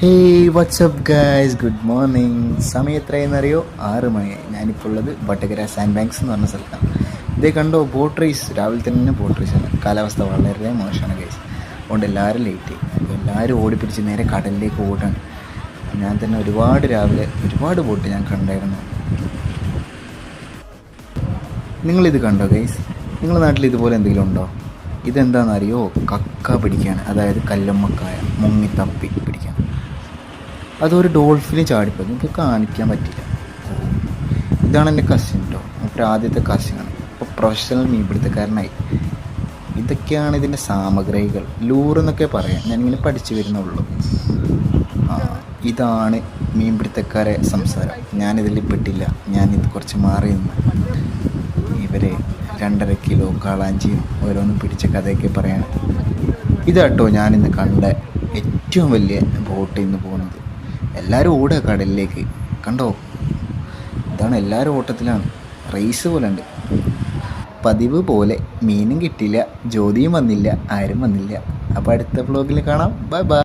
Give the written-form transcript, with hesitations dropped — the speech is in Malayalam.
Hey WhatsApp guys, good morning. സമയം എത്രയെന്നറിയോ? 6 മണിയായി. ഞാനിപ്പോൾ ഉള്ളത് വടകര സാൻഡ് ബാങ്ക്സ് എന്ന് പറഞ്ഞ സ്ഥലത്താണ്. ഇതേ കണ്ടോ, ബോട്ട് റേസ്. രാവിലെ തന്നെ ബോട്ട് റേസാണ്. കാലാവസ്ഥ വളരെ മോശമാണ് ഗൈസ്. അതുകൊണ്ട് എല്ലാവരും ലേറ്റ്. അപ്പോൾ എല്ലാവരും ഓടിപ്പിടിച്ച് നേരെ കടലിലേക്ക് ഓടാണ്. ഞാൻ തന്നെ രാവിലെ ഒരുപാട് ബോട്ട് ഞാൻ കണ്ടായിരുന്നു. നിങ്ങളിത് കണ്ടോ ഗൈസ്? നിങ്ങളുടെ നാട്ടിൽ ഇതുപോലെ എന്തെങ്കിലും ഉണ്ടോ? ഇതെന്താണെന്നറിയോ? കക്ക പിടിക്കുകയാണ്, അതായത് കല്ലുമ്മക്കായ മുങ്ങി തപ്പി പിടിക്കാൻ. അതൊരു ഡോൾഫിന് ചാടിപ്പോയി, എനിക്ക് കാണിക്കാൻ പറ്റില്ല. ഇതാണ് എൻ്റെ കസിൻ കേട്ടോ, അപ്പോൾ ആദ്യത്തെ കസിനാണ്. ഇപ്പോൾ പ്രൊഫഷണൽ മീൻപിടുത്തക്കാരനായി. ഇതൊക്കെയാണ് ഇതിൻ്റെ സാമഗ്രികൾ. ലൂറെന്നൊക്കെ പറയാം, ഞാനിങ്ങനെ പഠിച്ചു വരുന്നുള്ളൂ. ഇതാണ് മീൻപിടുത്തക്കാരെ സംസാരം. ഞാനിതിൽ പെട്ടില്ല, ഞാനിത് കുറച്ച് മാറി നിന്ന് ഇവരെ 2.5 കിലോ കാളാഞ്ചിയും ഓരോന്നും പിടിച്ച കഥയൊക്കെ പറയാണ്. ഇതാട്ടോ ഞാനിന്ന് കണ്ട ഏറ്റവും വലിയ ബോട്ട് ഇന്ന് പോകുന്നത്. എല്ലാവരും ഓടുക കടലിലേക്ക്. കണ്ടോ, ഇതാണ്, എല്ലാവരും ഓട്ടത്തിലാണ്. റേസ് പോലെ ഉണ്ട്. പതിവ് പോലെ മീനും കിട്ടിയില്ല, ജ്യോതിയും വന്നില്ല, ആരും വന്നില്ല. അപ്പോൾ അടുത്ത വ്ളോഗിൽ കാണാം. Bye bye.